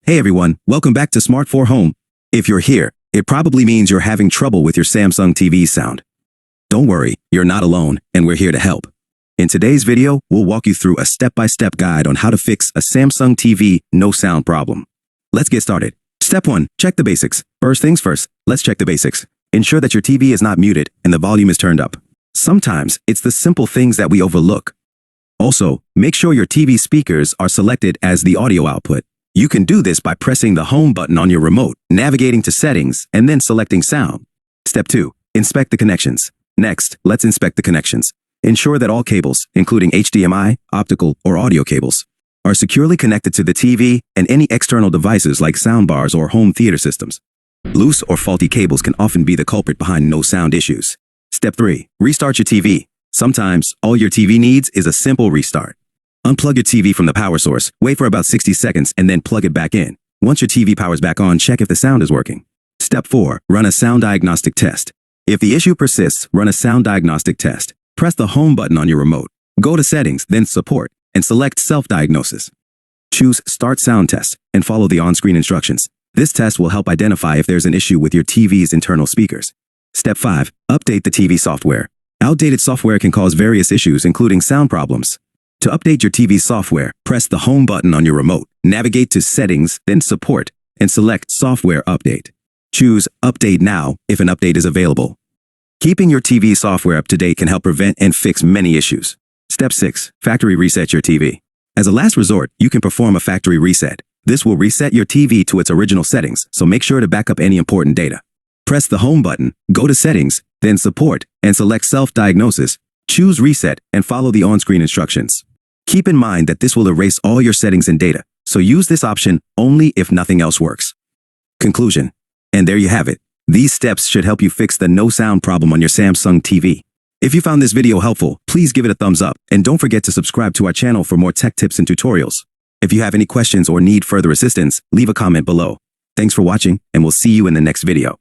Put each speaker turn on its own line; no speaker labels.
Hey everyone, welcome back to Smart 4 Home. If you're here, it probably means you're having trouble with your Samsung TV's sound. Don't worry, you're not alone, and we're here to help. In today's video, we'll walk you through a step-by-step guide on how to fix a Samsung TV no sound problem. Let's get started. Step 1. Check the basics. First things first, let's check the basics. Ensure that your TV is not muted and the volume is turned up. Sometimes it's the simple things that we overlook. Also, make sure your TV speakers are selected as the audio output. You can do this by pressing the home button on your remote, navigating to settings, and then selecting sound. Step 2. Inspect the connections. Next, let's inspect the connections. Ensure that all cables, including HDMI, optical, or audio cables, are securely connected to the TV and any external devices like soundbars or home theater systems. Loose or faulty cables can often be the culprit behind no sound issues. Step 3. Restart your TV. Sometimes, all your TV needs is a simple restart. Unplug your TV from the power source, wait for about 60 seconds, and then plug it back in. Once your TV powers back on, check if the sound is working. Step 4. Run a sound diagnostic test. If the issue persists, run a sound diagnostic test. Press the home button on your remote. Go to Settings, then Support, and select Self-Diagnosis. Choose Start Sound Test and follow the on-screen instructions. This test will help identify if there's an issue with your TV's internal speakers. Step 5. Update the TV software. Outdated software can cause various issues, including sound problems. To update your TV software, press the home button on your remote, navigate to Settings, then Support, and select Software Update. Choose Update Now if an update is available. Keeping your TV software up to date can help prevent and fix many issues. Step 6. Factory reset your TV. As a last resort, you can perform a factory reset. This will reset your TV to its original settings, so make sure to back up any important data. Press the home button, go to Settings, then Support, and select Self-Diagnosis. Choose Reset and follow the on-screen instructions. Keep in mind that this will erase all your settings and data, so use this option only if nothing else works. Conclusion. And there you have it. These steps should help you fix the no sound problem on your Samsung TV. If you found this video helpful, please give it a thumbs up and don't forget to subscribe to our channel for more tech tips and tutorials. If you have any questions or need further assistance, leave a comment below. Thanks for watching, and we'll see you in the next video.